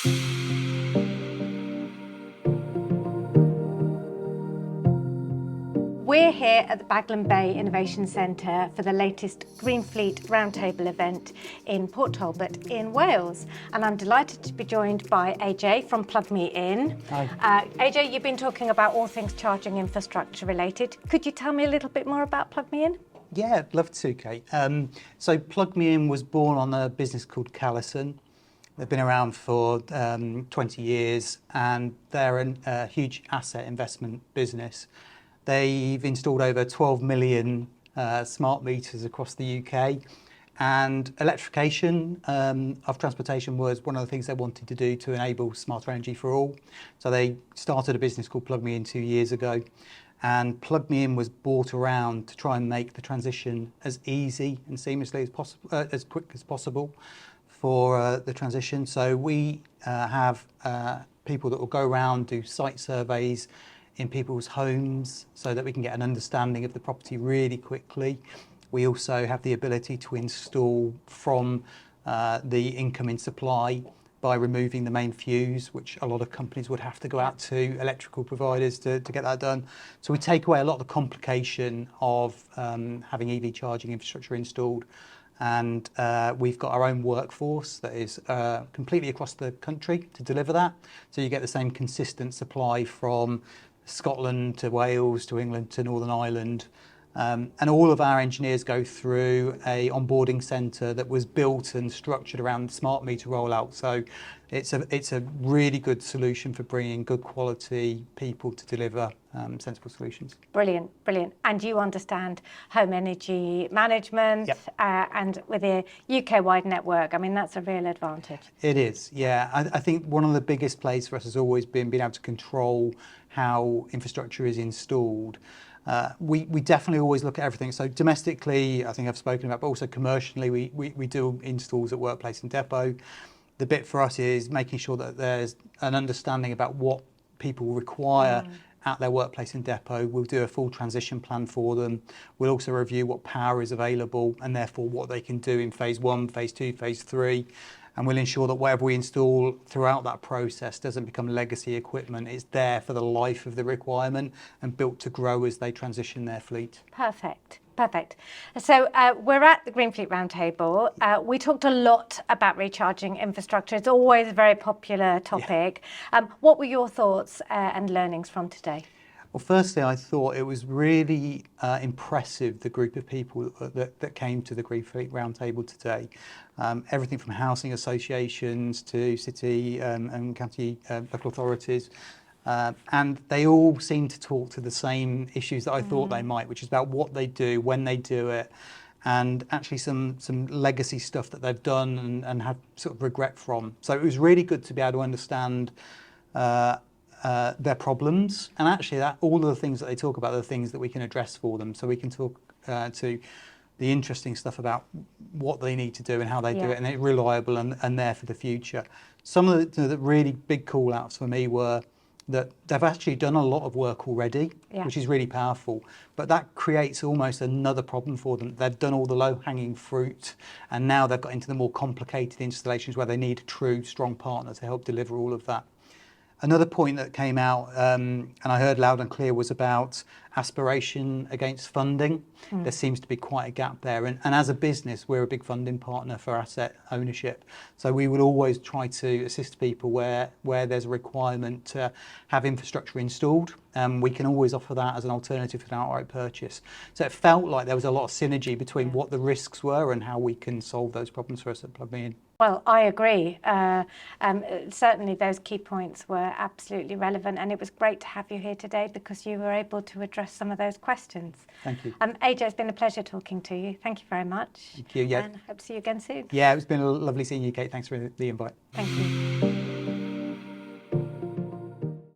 We're here at the Baglan Bay Innovation Centre for the latest GreenFleet Roundtable event in Port Talbot in Wales. And I'm delighted to be joined by AJ from Plug Me In. Hi. AJ, you've been talking about all things charging infrastructure related. Could you tell me a little bit more about Plug Me In? Yeah, I'd love to, Kate. So Plug Me In was born on a business called Callison. They've been around for 20 years and they're a huge asset investment business. They've installed over 12 million smart meters across the UK, and electrification of transportation was one of the things they wanted to do to enable smarter energy for all. So they started a business called Plug Me In 2 years ago, and Plug Me In was brought around to try and make the transition as easy and seamlessly as possible, as quick as possible for the transition. So we have people that will go around, do site surveys in people's homes so that we can get an understanding of the property really quickly. We also have the ability to install from the incoming supply by removing the main fuse, which a lot of companies would have to go out to electrical providers to get that done. So we take away a lot of the complication of having EV charging infrastructure installed. And we've got our own workforce that is completely across the country to deliver that. So you get the same consistent supply from Scotland to Wales to England to Northern Ireland. And all of our engineers go through a onboarding centre that was built and structured around smart meter rollout. So it's a really good solution for bringing good quality people to deliver sensible solutions. Brilliant, brilliant. And you understand home energy management. Yep. And with a UK-wide network, I mean, that's a real advantage. It is, yeah. I think one of the biggest plays for us has always been being able to control how infrastructure is installed. We definitely always look at everything. So domestically, I think I've spoken about, but also commercially, we do installs at workplace and depot. The bit for us is making sure that there's an understanding about what people require at their workplace and depot. We'll do a full transition plan for them. We'll also review what power is available and therefore what they can do in phase 1, phase 2, phase 3. And we'll ensure that whatever we install throughout that process doesn't become legacy equipment. It's there for the life of the requirement and built to grow as they transition their fleet. Perfect. Perfect. So we're at the GreenFleet Roundtable. We talked a lot about recharging infrastructure. It's always a very popular topic. Yeah. What were your thoughts and learnings from today? Well, firstly, I thought it was really impressive, the group of people that came to the GreenFleet Roundtable today. Everything from housing associations to city and county local authorities. And they all seem to talk to the same issues that I thought they might, which is about what they do, when they do it, and actually some legacy stuff that they've done and have sort of regret from. So it was really good to be able to understand their problems, and actually that all of the things that they talk about are the things that we can address for them. So we can talk to the interesting stuff about what they need to do and how they do it, and it's reliable and there for the future. Some of the really big call outs for me were that they've actually done a lot of work already, which is really powerful, but that creates almost another problem for them. They've done all the low-hanging fruit, and now they've got into the more complicated installations where they need a true, strong partner to help deliver all of that. Another point that came out, and I heard loud and clear, was about aspiration against funding. There seems to be quite a gap there. And as a business, we're a big funding partner for asset ownership. So we would always try to assist people where there's a requirement to have infrastructure installed. We can always offer that as an alternative to an outright purchase. So it felt like there was a lot of synergy between what the risks were and how we can solve those problems for us at Plug Me In. Well, I agree. Certainly those key points were absolutely relevant, and it was great to have you here today because you were able to address some of those questions. Thank you. AJ, it's been a pleasure talking to you. Thank you very much. Thank you. Yeah. And hope to see you again soon. Yeah, it's been lovely seeing you, Kate. Thanks for the invite. Thank you.